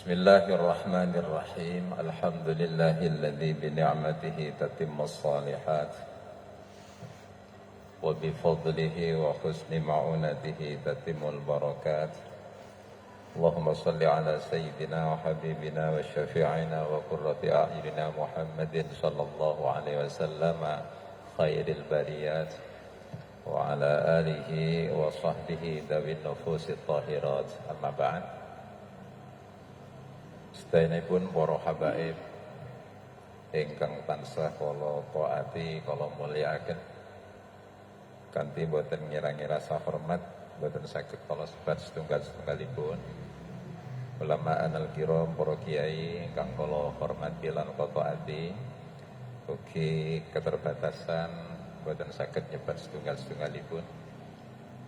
Bismillahirrahmanirrahim. Alhamdulillahilladzi bini'matihi tatimmus shalihat wa bifadlihi wa husni ma'unatihi tatimul barakat. Allahumma salli ala sayyidina wa habibina wa syafi'ina wa qurrati a'yunina Muhammadin sallallahu alaihi wasallam khairil bariyat wa ala alihi wa sahbihi dawin nufusit tahirat. Amma ba'd. Sedayanipun para habaib ingkang tansah kula taati kula mulyakaken kanthi boten ngira-ngira sahormat boten saged kula sebat setunggal-setunggalipun ulama anal kiram para kiai ingkang kula hormati lan kula taati ugi keterbatasan boten saged nyebat setunggal-setunggalipun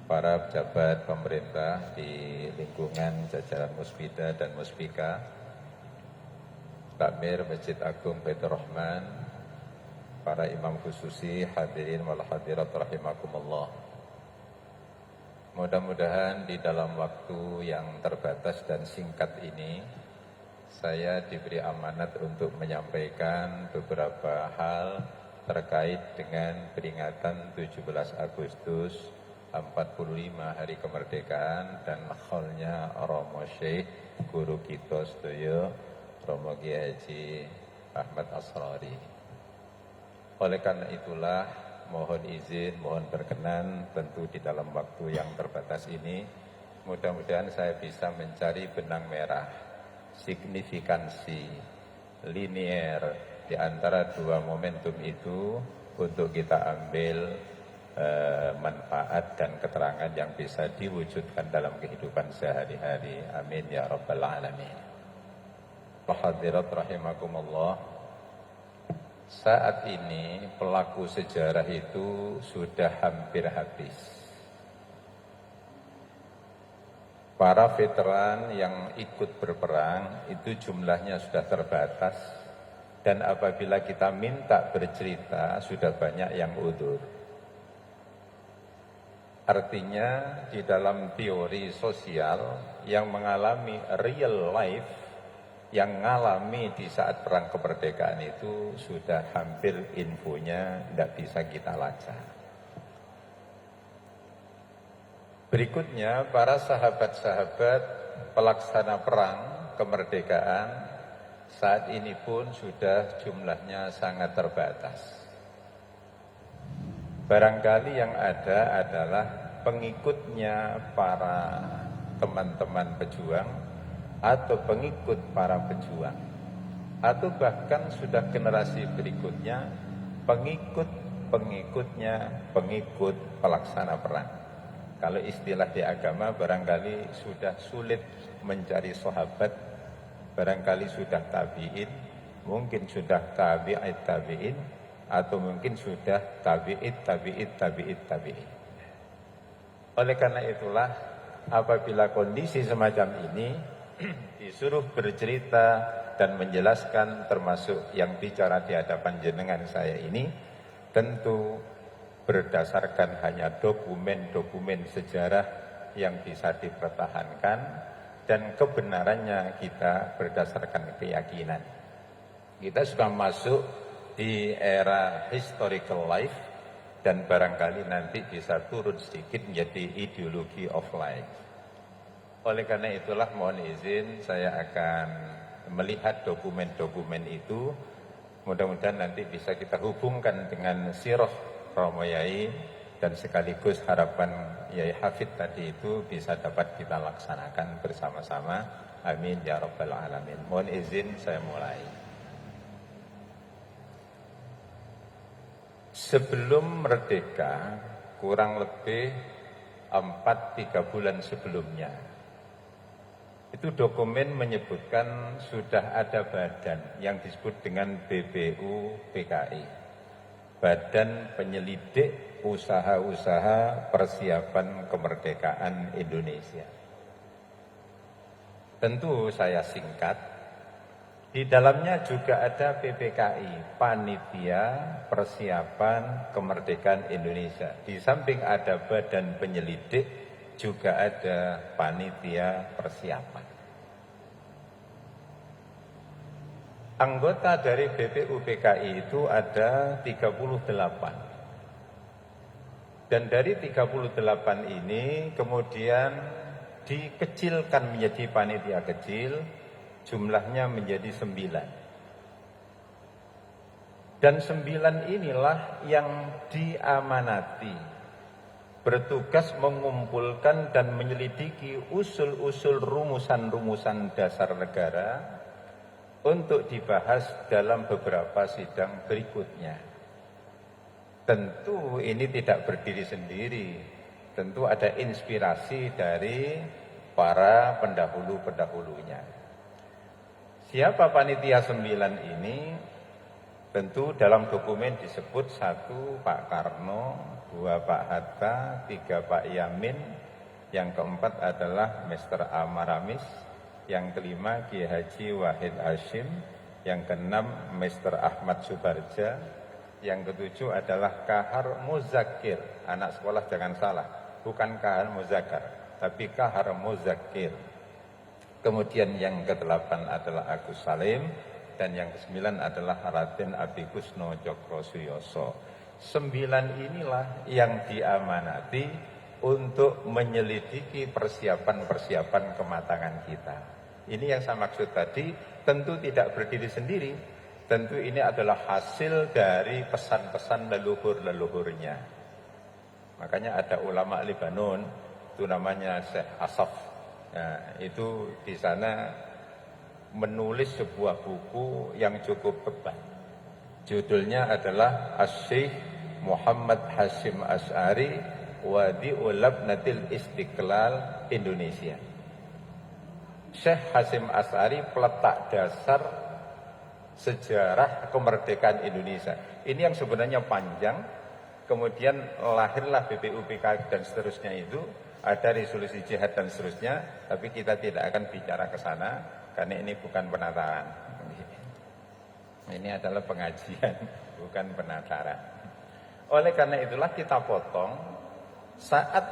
para pejabat pemerintah di lingkungan jajaran Musbida dan Musbika, Takmir Masjid Agung Baitur Rahman, para imam khususi, hadirin wal hadirat rahimakumullah. Mudah-mudahan di dalam waktu yang terbatas dan singkat ini saya diberi amanat untuk menyampaikan beberapa hal terkait dengan peringatan 17 Agustus 45 Hari Kemerdekaan dan kholnya Romo Syekh Guru kita sedaya Romo Kiai Haji Ahmad Asrari. Oleh karena itulah mohon izin, mohon berkenan tentu di dalam waktu yang terbatas ini mudah-mudahan saya bisa mencari benang merah, signifikansi, linier di antara dua momentum itu untuk kita ambil manfaat dan keterangan yang bisa diwujudkan dalam kehidupan sehari-hari. Amin ya rabbal alamin. Hadirat rahimakumullah. Saat ini pelaku sejarah itu sudah hampir habis. Para veteran yang ikut berperang itu jumlahnya sudah terbatas, dan apabila kita minta bercerita sudah banyak yang udzur. Artinya di dalam teori sosial yang mengalami real life, yang mengalami di saat perang kemerdekaan itu sudah hampir infonya tidak bisa kita lacak. Berikutnya para sahabat-sahabat pelaksana perang kemerdekaan saat ini pun sudah jumlahnya sangat terbatas. Barangkali yang ada adalah pengikutnya para teman-teman pejuang atau pengikut para pejuang, atau bahkan sudah generasi berikutnya pengikut-pengikutnya pengikut pelaksana perang. Kalau istilah di agama barangkali sudah sulit mencari sahabat, barangkali sudah tabi'in, mungkin sudah tabi'in, atau mungkin sudah tabi'id. Oleh karena itulah apabila kondisi semacam ini disuruh bercerita dan menjelaskan, termasuk yang bicara di hadapan jenengan saya ini, tentu berdasarkan hanya dokumen-dokumen sejarah yang bisa dipertahankan dan kebenarannya kita berdasarkan keyakinan. Kita sudah masuk di era historical life dan barangkali nanti bisa turun sedikit menjadi ideologi of life. Oleh karena itulah mohon izin saya akan melihat dokumen-dokumen itu. Mudah-mudahan nanti bisa kita hubungkan dengan sirah Romo Yai dan sekaligus harapan Yai Hafid tadi itu bisa dapat kita laksanakan bersama-sama. Amin ya rabbal alamin. Mohon izin saya mulai. Sebelum merdeka, kurang lebih 3 bulan sebelumnya, itu dokumen menyebutkan sudah ada badan yang disebut dengan BPU-PKI, Badan Penyelidik Usaha-Usaha Persiapan Kemerdekaan Indonesia. Tentu saya singkat, Di dalamnya juga ada PPKI, Panitia Persiapan Kemerdekaan Indonesia. Di samping ada badan penyelidik, juga ada panitia persiapan. Anggota dari BPUPKI itu ada 38. Dan dari 38 ini kemudian dikecilkan menjadi panitia kecil, jumlahnya menjadi 9. Dan 9 inilah yang diamanati bertugas mengumpulkan dan menyelidiki usul-usul rumusan-rumusan dasar negara untuk dibahas dalam beberapa sidang berikutnya. Tentu ini tidak berdiri sendiri, tentu ada inspirasi dari para pendahulu-pendahulunya. Siapa panitia 9 ini? Tentu dalam dokumen disebut 1 Pak Karno, 2 Pak Hatta, 3 Pak Yamin, yang keempat adalah Mr. Amaramis, yang kelima Kiai Haji Wahid Hashim, yang keenam Mr. Ahmad Subarja, yang ketujuh adalah Kahar Muzakir. Anak sekolah jangan salah, bukan Kahar Muzakar, tapi Kahar Muzakir. Kemudian yang ke-8 adalah Agus Salim, dan yang ke-9 adalah Raden Abikusno Cokrosuyoso. 9 inilah yang diamanati untuk menyelidiki persiapan-persiapan kematangan kita. Ini yang saya maksud tadi, tentu tidak berdiri sendiri, tentu ini adalah hasil dari pesan-pesan leluhur-leluhurnya. Makanya ada ulama Libanon, itu namanya Syekh Asaf. Nah, itu di sana menulis sebuah buku yang cukup tebal. Judulnya adalah As-Syekh Muhammad Hashim Asy'ari Wadi'u Labnatil Istiqlal Indonesia. Syekh Hashim Asy'ari peletak dasar sejarah kemerdekaan Indonesia. Ini yang sebenarnya panjang, kemudian lahirlah BPUPKI dan seterusnya itu, ada resolusi jihad dan seterusnya, tapi kita tidak akan bicara ke sana karena ini bukan penataran. Ini adalah pengajian, bukan penataran. Oleh karena itulah kita potong saat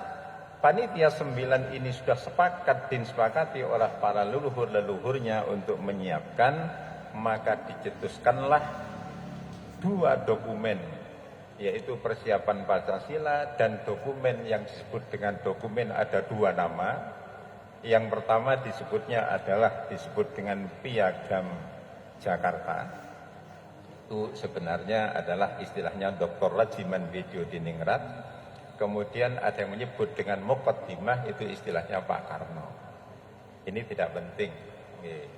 panitia 9 ini sudah sepakat disepakati oleh para leluhur-leluhurnya untuk menyiapkan, maka dicetuskanlah 2 dokumen, yaitu persiapan Pancasila dan dokumen yang disebut dengan dokumen ada 2 nama. Yang pertama disebut dengan Piagam Jakarta. Itu sebenarnya adalah istilahnya Dr. Rajiman Widyo Diningrat. Kemudian ada yang menyebut dengan Muqaddimah, itu istilahnya Pak Karno. Ini tidak penting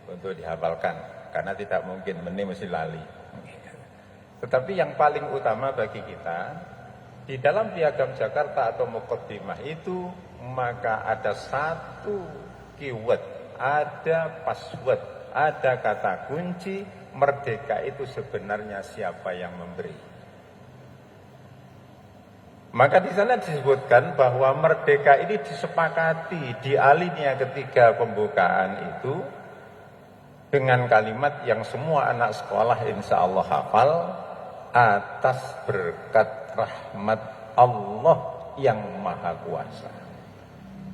untuk dihafalkan karena tidak mungkin mesti lali. Tetapi yang paling utama bagi kita, di dalam Piagam Jakarta atau Muqaddimah itu, maka ada 1 keyword, ada password, ada kata kunci, merdeka itu sebenarnya siapa yang memberi. Maka di sana disebutkan bahwa merdeka ini disepakati di alinea ketiga pembukaan itu dengan kalimat yang semua anak sekolah insya Allah hafal, atas berkat rahmat Allah yang Maha Kuasa.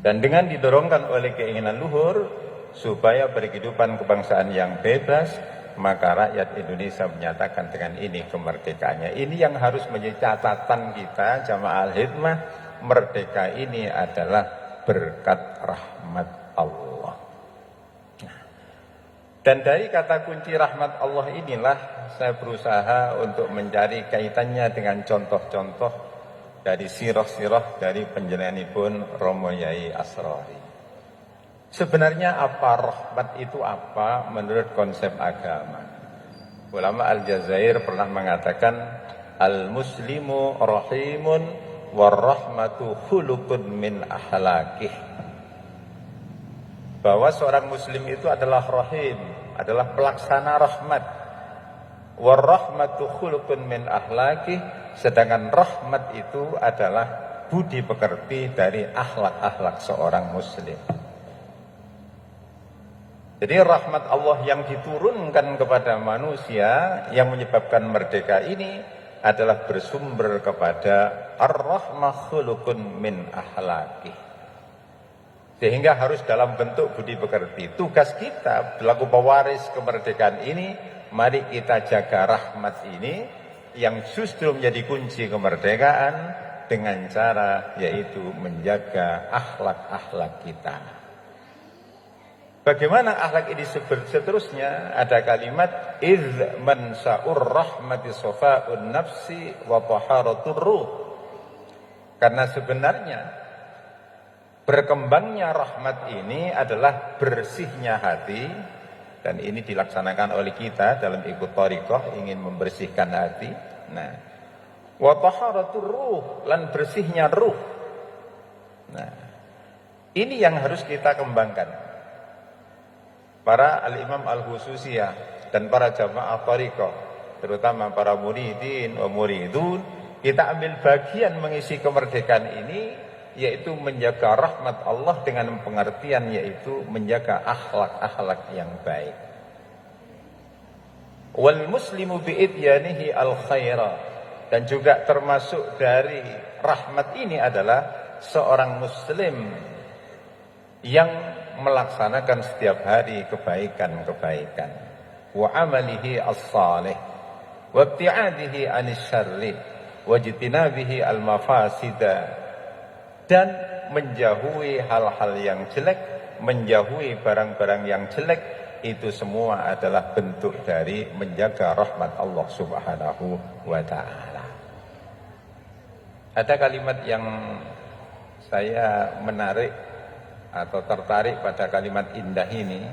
Dan dengan didorongkan oleh keinginan luhur supaya berkehidupan kebangsaan yang bebas, maka rakyat Indonesia menyatakan dengan ini kemerdekaannya. Ini yang harus menjadi catatan kita jamaah al-hidmah, merdeka ini adalah berkat rahmat Allah. Dan dari kata kunci rahmat Allah inilah saya berusaha untuk mencari kaitannya dengan contoh-contoh dari sirah-sirah dari panjenenganipun Romo Yai Asrori. Sebenarnya apa rahmat itu apa menurut konsep agama? Ulama Al-Jazair pernah mengatakan al-muslimu rahimun warahmatu khuluqun min ahlakih. Bahwa seorang muslim itu adalah rahim, adalah pelaksana rahmat. Warahmatu khuluqun min ahlakih, sedangkan rahmat itu adalah budi pekerti dari akhlak-akhlak seorang muslim. Jadi rahmat Allah yang diturunkan kepada manusia yang menyebabkan merdeka ini adalah bersumber kepada ar-rahmah khuluqun min ahlaki. Sehingga harus dalam bentuk budi pekerti. Tugas kita selaku pewaris kemerdekaan ini, mari kita jaga rahmat ini yang justru menjadi kunci kemerdekaan dengan cara yaitu menjaga akhlak-akhlak kita. Bagaimana akhlak ini seterusnya? Ada kalimat idz mansa'ur rahmati safa'un nafsi wa taharatur ruh. Karena sebenarnya berkembangnya rahmat ini adalah bersihnya hati, dan ini dilaksanakan oleh kita dalam ikut thariqah ingin membersihkan hati. Nah, wa taharatur ruh, lan bersihnya ruh. Nah, ini yang harus kita kembangkan. Para al-imam al-khususiyah dan para jamaah thariqah, terutama para muridin wa muridun, kita ambil bagian mengisi kemerdekaan ini, yaitu menjaga rahmat Allah dengan pengertian yaitu menjaga akhlak-akhlak yang baik. Wal muslimu bi'idyanihi al-khaira, dan juga termasuk dari rahmat ini adalah seorang muslim yang melaksanakan setiap hari kebaikan-kebaikan, wa amalihi as-salih wa ibtiadihi anis syarri wa jitinabihi al-mafasida, dan menjauhi hal-hal yang jelek, menjauhi barang-barang yang jelek. Itu semua adalah bentuk dari menjaga rahmat Allah Subhanahu wa ta'ala. Ada kalimat yang saya menarik atau tertarik pada kalimat indah ini.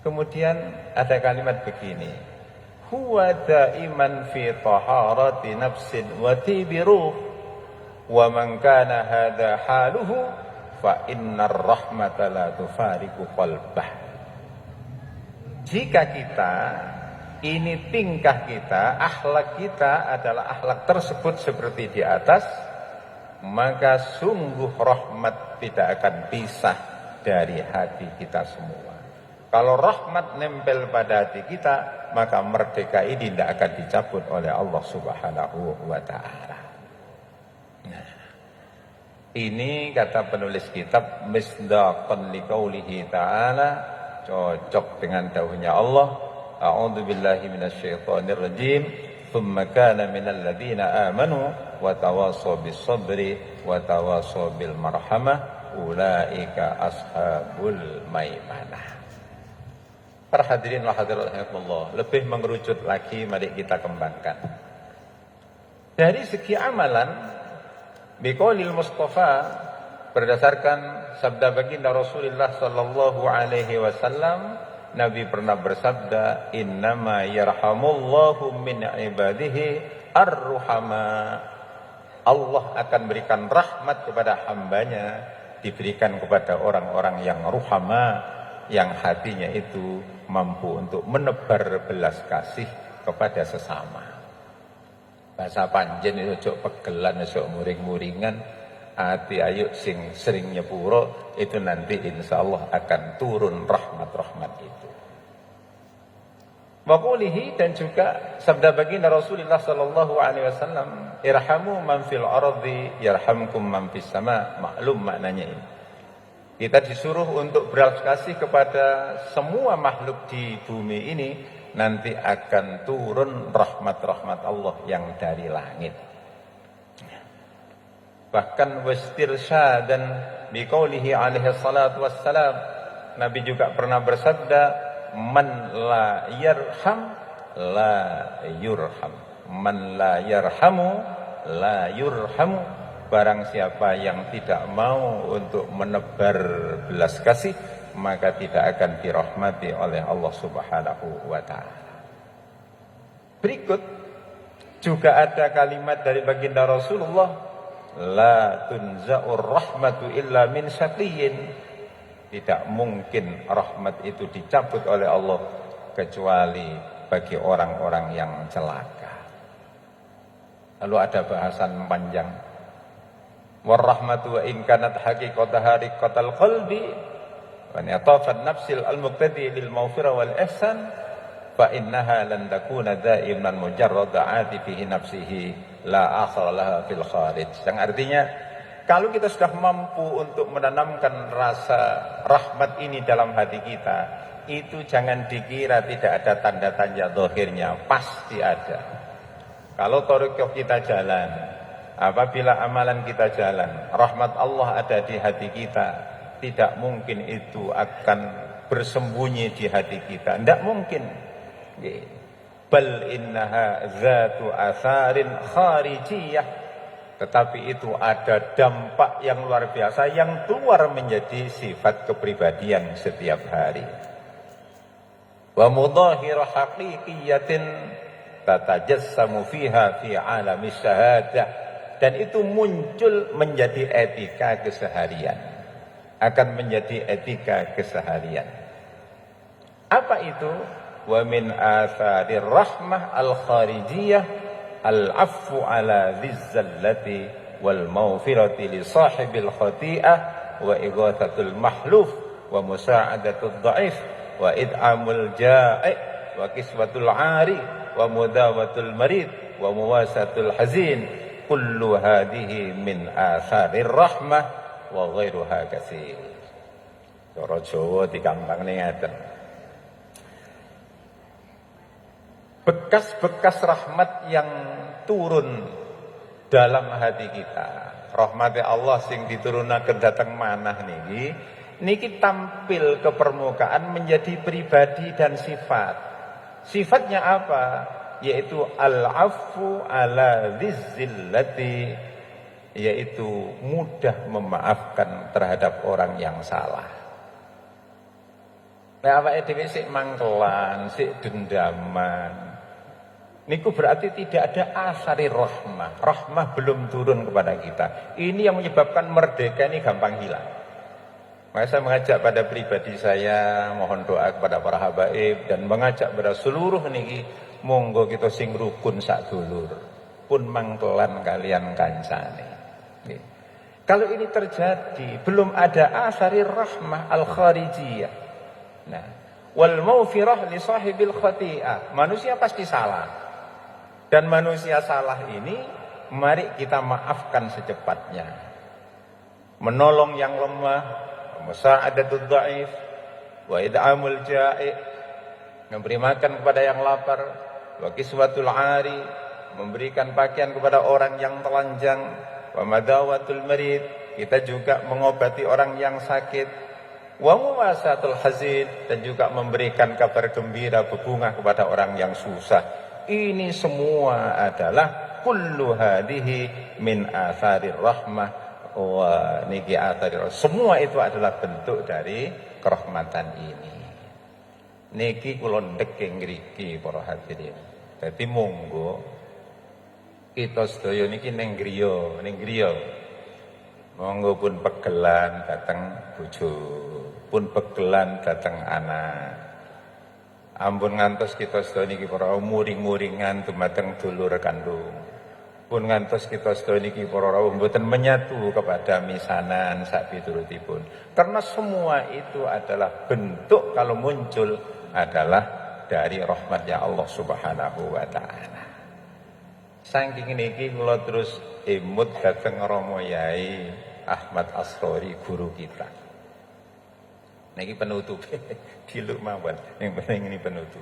Kemudian ada kalimat begini, huwa daiman fi taharati nafsin wa tibi ruh, wa man kana hadha haluhu fa innar rahmata la tufariqu qalbah. Jika kita, ini tingkah kita, akhlak kita adalah akhlak tersebut seperti di atas, maka sungguh rahmat tidak akan pisah dari hati kita semua. Kalau rahmat nempel pada hati kita, maka merdeka ini tidak akan dicabut oleh Allah Subhanahu wa ta'ala. Nah, ini kata penulis kitab misdaqan liqaulihi ta'ala, cocok dengan dawuhnya Allah, a'udzu billahi minasyaitonir rajim, thumma kana minal ladzina amanu wa tawassaw bis sabri wa tawassaw bil marhamah ulaika ashabul maimanah. Para hadirin wa hadirat rahimakumullah, lebih mengerucut lagi mari kita kembangkan. Dari segi amalan, biqaulil Mustafa, berdasarkan sabda baginda Rasulullah sallallahu alaihi wasallam, Nabi pernah bersabda, innama yarhamullahu min ibadihi ar-ruhama. Allah akan berikan rahmat kepada hambanya, diberikan kepada orang-orang yang ruhama, yang hatinya itu mampu untuk menebar belas kasih kepada sesama. Bahasa panjen itu ojo pegelan, ojo muring-muringan, hati ayo sing sering nyepuro, itu nanti insya Allah akan turun rahmat-rahmat itu. Waqulihi, dan juga sabda baginda Rasulullah sallallahu alaihi wasallam, irhamu man fil ardi yarhamkum man fis sama. Maklum maknanya ini. Kita disuruh untuk beras kasih kepada semua makhluk di bumi ini, nanti akan turun rahmat-rahmat Allah yang dari langit. Bahkan wastirsyad dan biqaulihi alaihi salatu wassalam, Nabi juga pernah bersabda, man la yarham la yurham, man la yarhamu la yurhamu. Barang siapa yang tidak mau untuk menebar belas kasih, maka tidak akan dirahmati oleh Allah Subhanahu wa ta'ala. Berikut juga ada kalimat dari baginda Rasulullah, la tunza'ur rahmatu illa min syaqiyyin. Tidak mungkin rahmat itu dicabut oleh Allah kecuali bagi orang-orang yang celaka. Lalu ada bahasan panjang, warahmatu wa in kanat haqiqataha riqatal qalbi wa yatafan nafsil al-muqtadi lil maghfirah wal ihsan fa innaha lan takuna daiman mujarrada atifihi nafsihi la akhara laha fil kharij. Yang artinya kalau kita sudah mampu untuk menanamkan rasa rahmat ini dalam hati kita, itu jangan dikira tidak ada tanda tanda zahirnya, pasti ada. Kalau thariqah kita jalan, apabila amalan kita jalan, rahmat Allah ada di hati kita, tidak mungkin itu akan bersembunyi di hati kita, tidak mungkin. Bal innaha zatu atharin kharijiyah, tetapi itu ada dampak yang luar biasa yang keluar menjadi sifat kepribadian setiap hari. Wa mudahir haqiqiyatin tatajassamu fiha fi alami syahadah, dan itu muncul menjadi etika keseharian, akan menjadi etika keseharian. Apa itu? Wa min atharir rahmah al-kharijiyah al-afwu ala dhizzallati wal mawfirati li sahibil khati'ah wa ighathatul mahluf wa musa'adatul dha'if wa id'amul ja'i wa kiswatul 'ari wa mudawatul marid wa muwasatul hazin, kullu hadhihi min atharir rahmah wa ghairuha katsir. Cara Jawa digampangne ngaten. Bekas-bekas rahmat yang turun dalam hati kita, rahmatnya Allah sing diturunaken dateng manah niki tampil ke permukaan menjadi pribadi dan sifat. Sifatnya apa? Yaitu al-afu ala dhizzillati, yaitu mudah memaafkan terhadap orang yang salah. Nah, awake dhewe sik mangkelan, sik dendaman, niku berarti tidak ada asari rahmah. Rahmah belum turun kepada kita. Ini yang menyebabkan merdeka ini gampang hilang. Maka saya mengajak pada pribadi saya, mohon doa kepada para habaib, dan mengajak pada seluruh niki, monggo kita sing rukun sak dulur, pun mangkelan kalian kancane. Kalau ini terjadi, belum ada asari rahmah al-kharijiyah. Nah, wal maufirah li sahibil khati'ah. Manusia pasti salah. Dan manusia salah ini, mari kita maafkan secepatnya. Menolong yang lemah, musa'adatul dha'if, wa id'amul ja'i, memberi makan kepada yang lapar, wa kiswatul 'ari, memberikan pakaian kepada orang yang telanjang, wa madawatul marid, kita juga mengobati orang yang sakit, wa muwasatul hazin, dan juga memberikan kabar gembira, berbunga kepada orang yang susah. Ini semua adalah kullu hadhihi min atharir rahmah wa niki atharir. Semua itu adalah bentuk dari kerahmatan ini. Niki kula ndek ngriki para hadirin. Dadi monggo kita sedaya niki ning griya. Monggo pun pegelan dateng bojo, pun pegelan dateng anak. Ampun ngantos kita sedaya niki para muring-muringan dumateng dulur kandung. Pun ngantos kita sedaya niki para rawuh mboten menyatu kepada misanan sak piturutipun. Karena semua itu adalah bentuk, kalau muncul adalah dari rahmatnya Allah Subhanahu wa taala. Saking niki kula terus emut dateng Rama Yai Ahmad Asrori, guru kita. Niki penutup diluk mawon, yang penting ini penutup.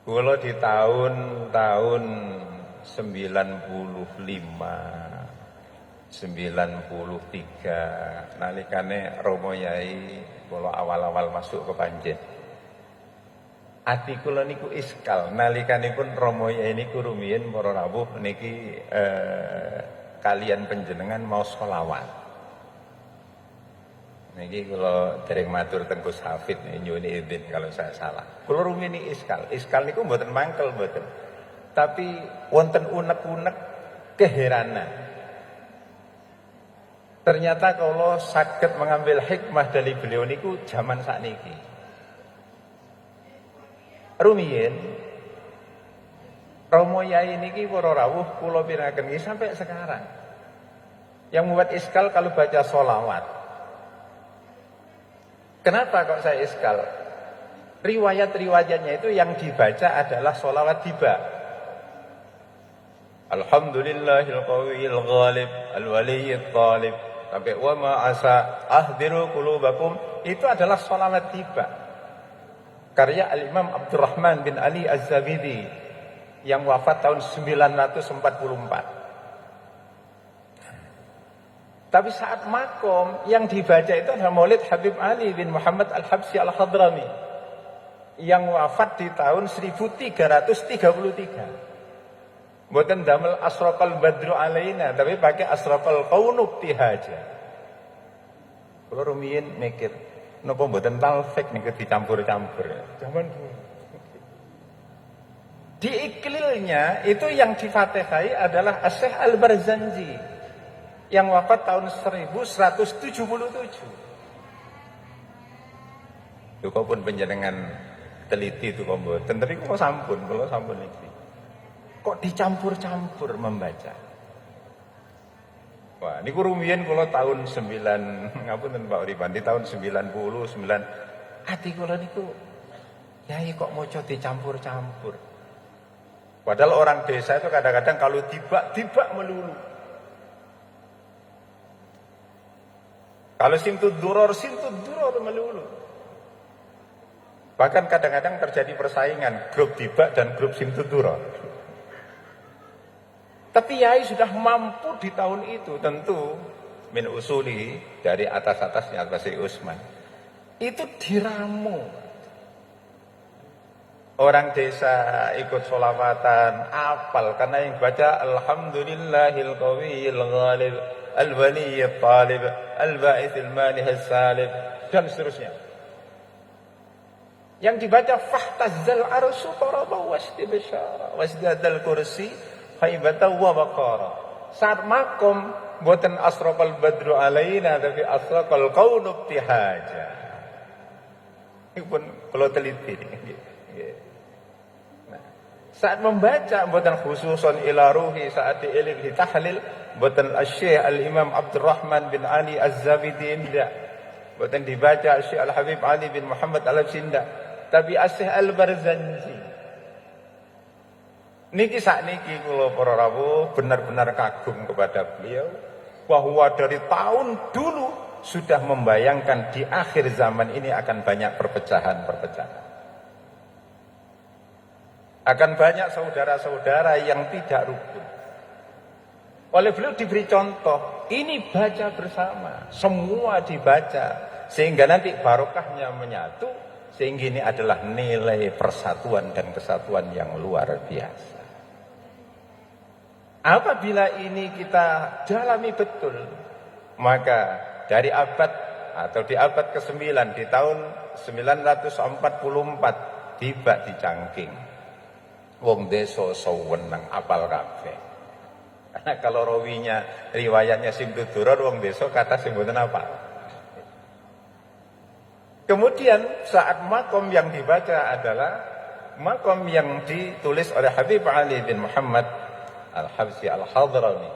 Kula di tahun 93 nalikane Romo Yai kula awal-awal masuk ke Panjen. Ati kula niku iskal nalikanipun Romo Yai niku rumiyin para rawuh niki kalian panjenengan mau sholawat. Niki kalau dereng matur teng Gus Hafid nyuwun izin kalau saya salah. Kula rumiyini iskal. Iskal niku mboten mangkel mboten. Tapi wonten unek-unek keheranan. Ternyata kalau saged mengambil hikmah dari beliau niku zaman sakniki. Rumiyin Romo Yai niki para rawuh kula piraken sampai sekarang. Yang membuat iskal kalau baca sholawat. Kenapa kok saya iskal? Riwayat-riwayatnya itu yang dibaca adalah sholawat tiba. Alhamdulillahil qawiyil ghalib al-waliyyit talib sampai wa ma asa ahdiru qulubakum, itu adalah sholawat tiba. Karya Al-Imam Abdurrahman bin Ali Az-Zabidi yang wafat tahun 944. Tapi saat makom yang dibaca itu adalah Maulid Habib Ali bin Muhammad Al-Habsyi Al-Hadrami yang wafat di tahun 1333. Mboten damel asraqal badru alaina, tapi pakai asraqal qaunub tihaja. Kula rumiyin mikir, napa mboten talfik niku dicampur-campur. Zaman dulu. Di iklilnya itu yang difatihai adalah Asy-Syaikh Al-Barzanji yang wafat tahun 1177. Itu kok pun penjenengan teliti itu kok mboten, tapi kok sampun iki. Kok dicampur-campur membaca. Wah, niku rumiyin kula tahun 9, ngapunten Pak Uripan, di tahun 99. Ati kula niku, yai kok maca dicampur-campur. Padahal orang desa itu kadang-kadang kalau tiba melulu. Kalau simtud duror melulu. Bahkan kadang-kadang terjadi persaingan grup tiba dan grup simtud duror. Tapi yai sudah mampu di tahun itu, tentu min usuli dari atas-atasnya Al-Basri Utsman. Itu diramu. Orang desa ikut sholawatan, apal karena yang baca Alhamdulillahil qawiyil ghalib al-waliyyit talib al-ba'ithil manihis salib dan seterusnya. Yang dibaca fahtazzal arsu taraba wastibsyara wasdadal kursi haibatan wa baqara. Saat makom buatan asraqal badru alaina, tapi asraqal qaunub tihaja. Ini pun kalau teliti. Nah, saat membaca buatan khususon ila ruhi, saat diilik ditahlil buatan Asy-Syaikh Al-Imam Abdurrahman bin Ali Az-Zabidi indah, buatan dibaca Asy-Syaikh Al-Habib Ali bin Muhammad Al-Habsyi indah, tapi Asy-Syaikh Al-Barzanji niki sakniki kula para rawuh benar-benar kagum kepada beliau bahwa dari tahun dulu sudah membayangkan di akhir zaman ini akan banyak perpecahan-perpecahan. Akan banyak saudara-saudara yang tidak rukun. Oleh beliau diberi contoh, ini baca bersama, semua dibaca sehingga nanti barokahnya menyatu, sehingga ini adalah nilai persatuan dan kesatuan yang luar biasa. Apabila ini kita dalami betul, maka dari abad atau di abad ke-9 di tahun 944 tiba di Cangking. Wong desa sewenang apal kabeh. Karena kalau rawinya riwayatnya Simtud Duror, wong desa kata simboten apa. Kemudian saat makom yang dibaca adalah makom yang ditulis oleh Habib Ali bin Muhammad Al-Habsyi Al-Hadrami.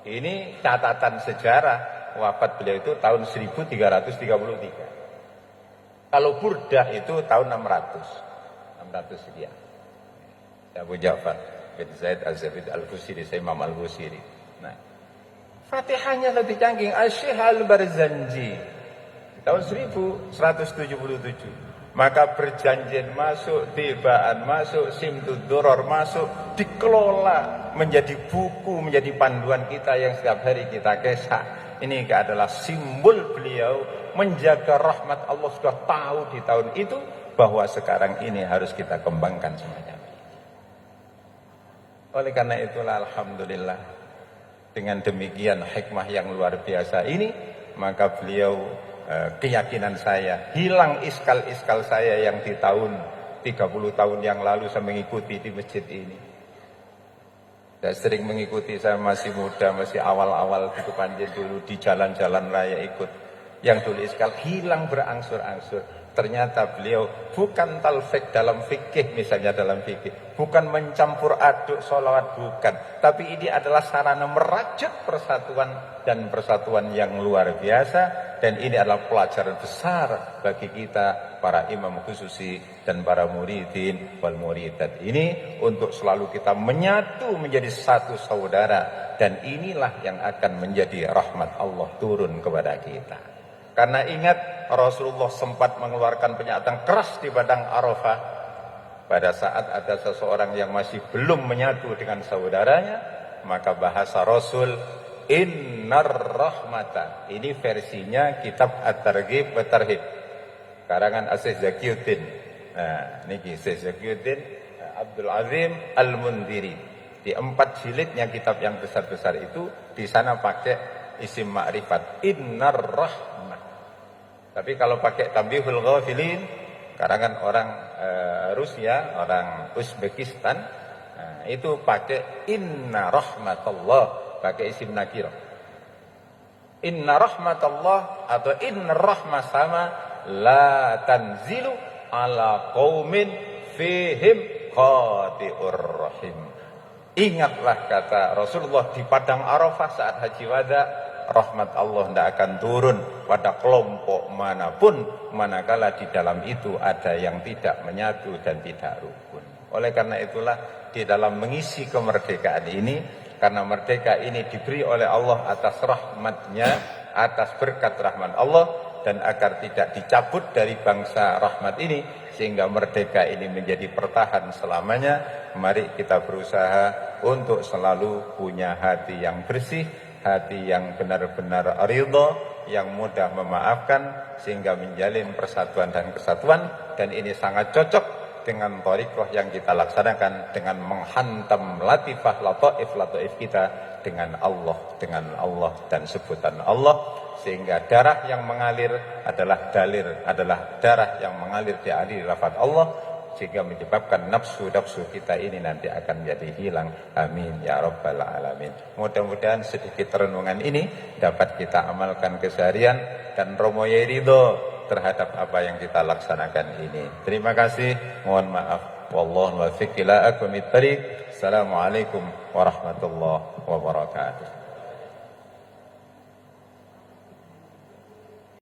Ini catatan sejarah wafat beliau itu tahun 1333. Kalau Burdah itu tahun 600 sekian. Abu Ja'far bin Zaid Az-Zabidi Al-Busiri, Imam Al-Busiri. Nah, Fatihahnya lebih canggih. Asy-Syaikh Al-Barzanji tahun 1177. Maka perjanjian masuk, tibaan masuk, simtud duror masuk, dikelola menjadi buku, menjadi panduan kita yang setiap hari kita kesah. Ini adalah simbol beliau menjaga rahmat Allah, sudah tahu di tahun itu bahwa sekarang ini harus kita kembangkan semacam ini. Oleh karena itulah alhamdulillah dengan demikian hikmah yang luar biasa ini, maka beliau keyakinan saya, hilang iskal-iskal saya yang di tahun 30 tahun yang lalu saya mengikuti di masjid ini. Saya sering mengikuti, saya masih muda, masih awal-awal gitu panjen dulu di jalan-jalan raya ikut. Yang dulu iskal hilang berangsur-angsur. Ternyata beliau bukan talfik dalam fikih, misalnya dalam fikih, bukan mencampur aduk sholawat, bukan. Tapi ini adalah sarana merajut persatuan dan persatuan yang luar biasa. dan ini adalah pelajaran besar bagi kita para imam khususi dan para muridin wal muridat ini untuk selalu kita menyatu menjadi satu saudara, dan inilah yang akan menjadi rahmat Allah turun kepada kita. Karena ingat, Rasulullah sempat mengeluarkan pernyataan keras di padang Arafah pada saat ada seseorang yang masih belum menyatu dengan saudaranya, maka bahasa Rasul, innar rahmata. Ini versinya kitab At-Targhib wa Tarhib karangan Syekh Zakiyuddin. Nah, niki Syekh Zakiyuddin Abdul Azim Al-Mundhiri. Di 4 jilidnya kitab yang besar-besar itu, di sana pakai isim ma'rifat innar rahmah. Tapi kalau pakai Tambihul Ghafilin karangan orang Rusia, orang Uzbekistan, itu pakai inna rahmatullah, pakai isim nakirah. Inna rahmatullah atau inna rahmah sama la tanzilu ala qaumin fihim qati'ur rahim. Ingatlah kata Rasulullah di padang Arafah saat haji wada, rahmat Allah tidak akan turun pada kelompok manapun manakala di dalam itu ada yang tidak menyatu dan tidak rukun. Oleh karena itulah di dalam mengisi kemerdekaan ini, karena merdeka ini diberi oleh Allah atas rahmatnya, atas berkat rahmat Allah, dan agar tidak dicabut dari bangsa rahmat ini sehingga merdeka ini menjadi bertahan selamanya, mari kita berusaha untuk selalu punya hati yang bersih, hati yang benar-benar ridha, yang mudah memaafkan, sehingga menjalin persatuan dan kesatuan. Dan ini sangat cocok dengan thariqah yang kita laksanakan, dengan menghantam latifah lataif kita dengan Allah dan sebutan Allah, sehingga darah yang mengalir adalah darah yang mengalir di alir lafaz Allah, sehingga menyebabkan nafsu-nafsu kita ini nanti akan menjadi hilang. Amin ya rabbal alamin. Mudah-mudahan sedikit renungan ini dapat kita amalkan keseharian dan romoye ridho terhadap apa yang kita laksanakan ini. Terima kasih, mohon maaf. Wallahu muwaffiq ila aqwamit thariq. Assalamualaikum warahmatullahi wabarakatuh.